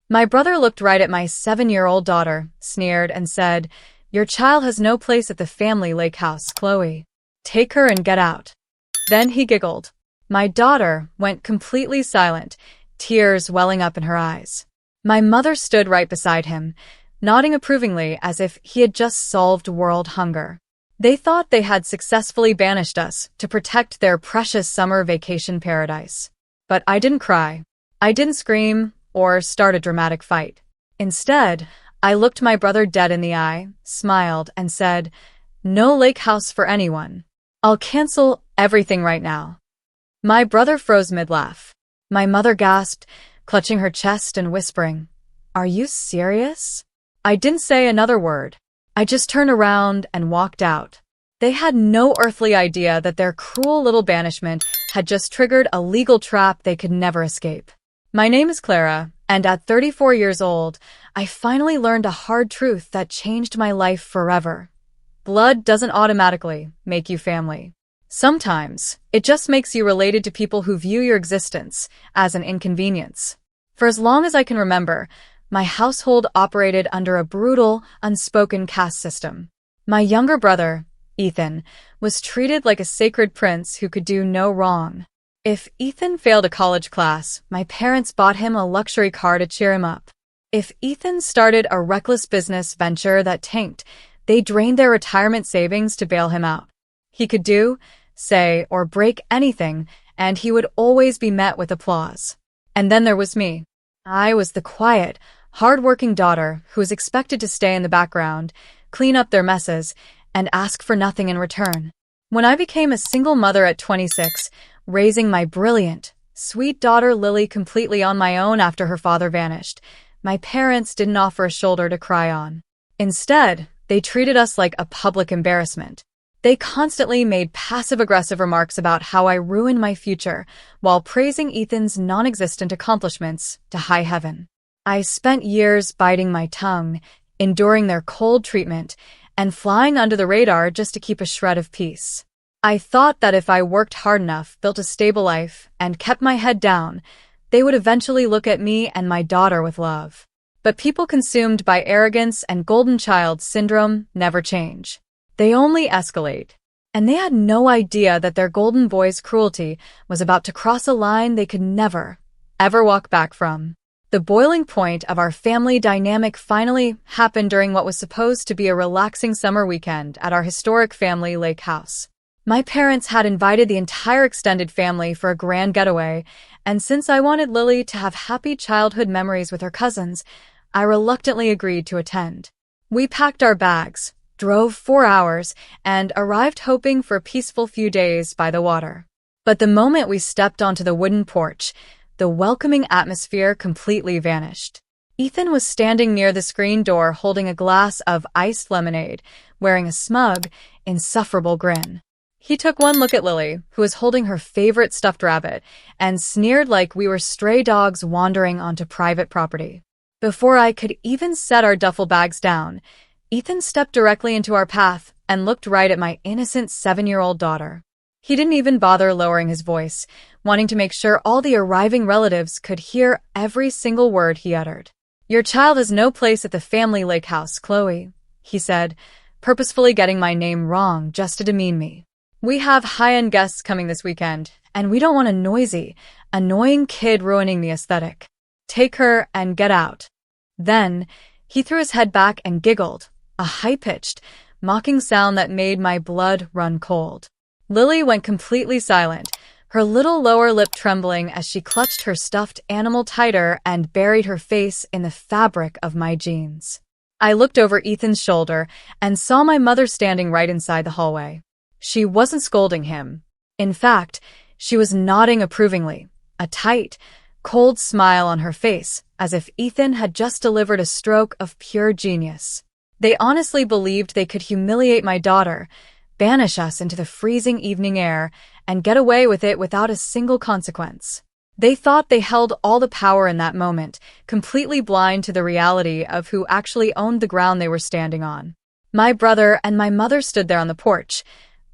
My brother looked right at my 7-year-old daughter, sneered, and said, "Your child has no place at the family lake house, Chloe. Take her and get out." Then he giggled. My daughter went completely silent, tears welling up in her eyes. My mother stood right beside him, nodding approvingly as if he had just solved world hunger. They thought they had successfully banished us to protect their precious summer vacation paradise. But I didn't cry. I didn't scream or start a dramatic fight. Instead, I looked my brother dead in the eye, smiled, and said, "No lake house for anyone. I'll cancel everything right now." My brother froze mid-laugh. My mother gasped, clutching her chest and whispering, "Are you serious?" I didn't say another word. I just turned around and walked out. They had no earthly idea that their cruel little banishment had just triggered a legal trap they could never escape. My name is Clara, and at 34 years old, I finally learned a hard truth that changed my life forever. Blood doesn't automatically make you family. Sometimes, it just makes you related to people who view your existence as an inconvenience. For as long as I can remember, my household operated under a brutal, unspoken caste system. My younger brother, Ethan, was treated like a sacred prince who could do no wrong. If Ethan failed a college class, my parents bought him a luxury car to cheer him up. If Ethan started a reckless business venture that tanked, they drained their retirement savings to bail him out. He could do, say, or break anything, and he would always be met with applause. And then there was me. I was the quiet, hard-working daughter who was expected to stay in the background, clean up their messes, and ask for nothing in return. When I became a single mother at 26, raising my brilliant, sweet daughter Lily completely on my own after her father vanished, my parents didn't offer a shoulder to cry on. Instead, they treated us like a public embarrassment. They constantly made passive-aggressive remarks about how I ruined my future, while praising Ethan's non-existent accomplishments to high heaven. I spent years biting my tongue, enduring their cold treatment, and flying under the radar just to keep a shred of peace. I thought that if I worked hard enough, built a stable life, and kept my head down, they would eventually look at me and my daughter with love. But people consumed by arrogance and golden child syndrome never change. They only escalate. And they had no idea that their golden boy's cruelty was about to cross a line they could never, ever walk back from. The boiling point of our family dynamic finally happened during what was supposed to be a relaxing summer weekend at our historic family lake house. My parents had invited the entire extended family for a grand getaway, and since I wanted Lily to have happy childhood memories with her cousins, I reluctantly agreed to attend. We packed our bags, drove 4 hours, and arrived hoping for a peaceful few days by the water. But the moment we stepped onto the wooden porch, the welcoming atmosphere completely vanished. Ethan was standing near the screen door holding a glass of iced lemonade, wearing a smug, insufferable grin. He took one look at Lily, who was holding her favorite stuffed rabbit, and sneered like we were stray dogs wandering onto private property. Before I could even set our duffel bags down, Ethan stepped directly into our path and looked right at my innocent 7-year-old daughter. He didn't even bother lowering his voice, wanting to make sure all the arriving relatives could hear every single word he uttered. "Your child has no place at the family lake house, Chloe," he said, purposefully getting my name wrong just to demean me. "We have high-end guests coming this weekend, and we don't want a noisy, annoying kid ruining the aesthetic. Take her and get out." Then, he threw his head back and giggled, a high-pitched, mocking sound that made my blood run cold. Lily went completely silent, her little lower lip trembling as she clutched her stuffed animal tighter and buried her face in the fabric of my jeans. I looked over Ethan's shoulder and saw my mother standing right inside the hallway. She wasn't scolding him. In fact, she was nodding approvingly, a tight, cold smile on her face, as if Ethan had just delivered a stroke of pure genius. They honestly believed they could humiliate my daughter, banish us into the freezing evening air, and get away with it without a single consequence. They thought they held all the power in that moment, completely blind to the reality of who actually owned the ground they were standing on. My brother and my mother stood there on the porch,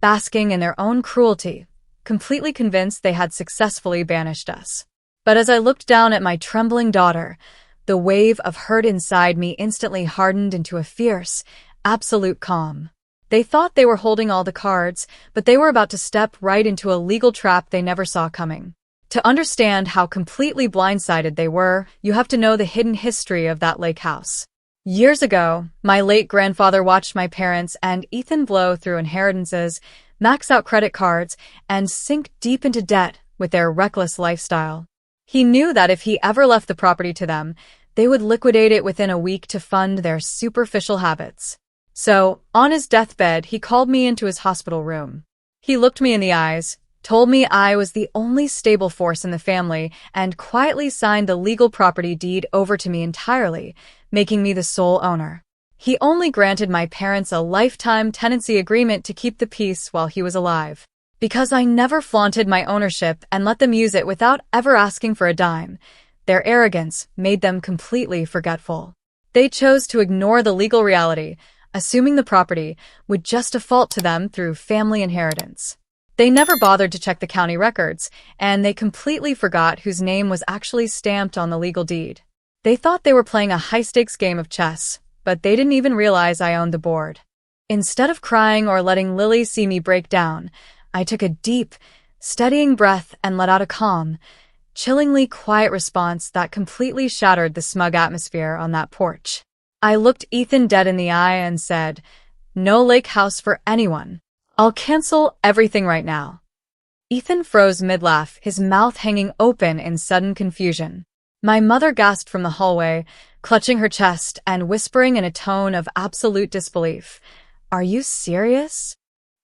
basking in their own cruelty, completely convinced they had successfully banished us. But as I looked down at my trembling daughter, The wave of hurt inside me instantly hardened into a fierce, absolute calm. They thought they were holding all the cards, but they were about to step right into a legal trap they never saw coming. To understand how completely blindsided they were, you have to know the hidden history of that lake house. Years ago, my late grandfather watched my parents and Ethan blow through inheritances, max out credit cards, and sink deep into debt with their reckless lifestyle. He knew that if he ever left the property to them, they would liquidate it within a week to fund their superficial habits. So, on his deathbed, he called me into his hospital room. He looked me in the eyes, told me I was the only stable force in the family, and quietly signed the legal property deed over to me entirely, making me the sole owner. He only granted my parents a lifetime tenancy agreement to keep the peace while he was alive. Because I never flaunted my ownership and let them use it without ever asking for a dime, their arrogance made them completely forgetful. They chose to ignore the legal reality, assuming the property would just default to them through family inheritance. They never bothered to check the county records, and they completely forgot whose name was actually stamped on the legal deed. They thought they were playing a high-stakes game of chess, but they didn't even realize I owned the board. Instead of crying or letting Lily see me break down, I took a deep, steadying breath and let out a calm, chillingly quiet response that completely shattered the smug atmosphere on that porch. I looked Ethan dead in the eye and said, "No lake house for anyone. I'll cancel everything right now." Ethan froze mid-laugh, his mouth hanging open in sudden confusion. My mother gasped from the hallway, clutching her chest and whispering in a tone of absolute disbelief, "Are you serious?"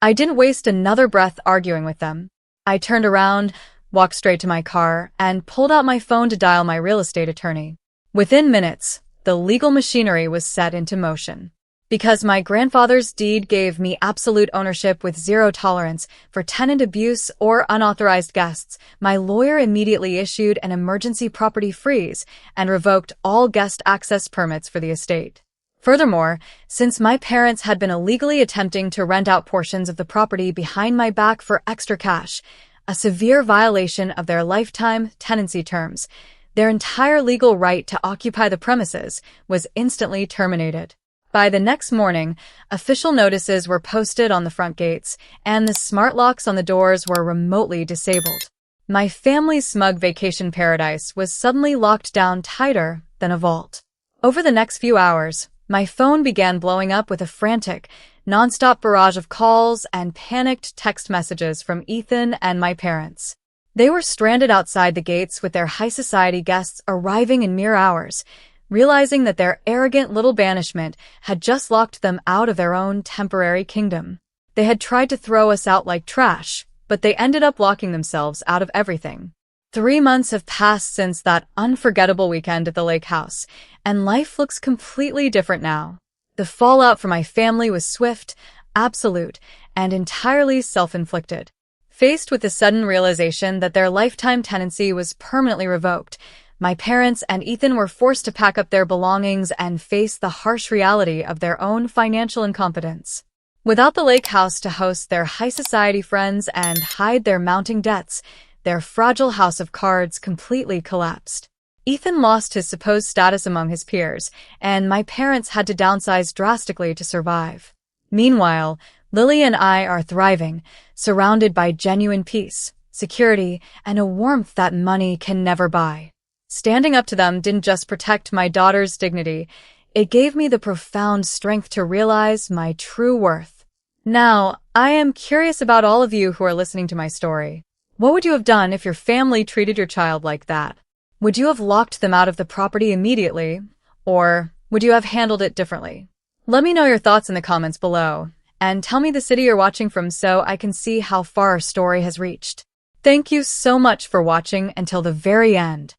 I didn't waste another breath arguing with them. I turned around, walked straight to my car, and pulled out my phone to dial my real estate attorney. Within minutes, the legal machinery was set into motion. Because my grandfather's deed gave me absolute ownership with zero tolerance for tenant abuse or unauthorized guests, my lawyer immediately issued an emergency property freeze and revoked all guest access permits for the estate. Furthermore, since my parents had been illegally attempting to rent out portions of the property behind my back for extra cash, a severe violation of their lifetime tenancy terms, their entire legal right to occupy the premises was instantly terminated. By the next morning, official notices were posted on the front gates, and the smart locks on the doors were remotely disabled. My family's smug vacation paradise was suddenly locked down tighter than a vault. Over the next few hours, my phone began blowing up with a frantic, nonstop barrage of calls and panicked text messages from Ethan and my parents. They were stranded outside the gates with their high society guests arriving in mere hours, realizing that their arrogant little banishment had just locked them out of their own temporary kingdom. They had tried to throw us out like trash, but they ended up locking themselves out of everything. 3 months have passed since that unforgettable weekend at the lake house, and life looks completely different now. The fallout for my family was swift, absolute, and entirely self-inflicted. Faced with the sudden realization that their lifetime tenancy was permanently revoked, my parents and Ethan were forced to pack up their belongings and face the harsh reality of their own financial incompetence. Without the lake house to host their high society friends and hide their mounting debts, their fragile house of cards completely collapsed. Ethan lost his supposed status among his peers, and my parents had to downsize drastically to survive. Meanwhile, Lily and I are thriving, surrounded by genuine peace, security, and a warmth that money can never buy. Standing up to them didn't just protect my daughter's dignity, it gave me the profound strength to realize my true worth. Now, I am curious about all of you who are listening to my story. What would you have done if your family treated your child like that? Would you have locked them out of the property immediately, or would you have handled it differently? Let me know your thoughts in the comments below, and tell me the city you're watching from so I can see how far our story has reached. Thank you so much for watching until the very end.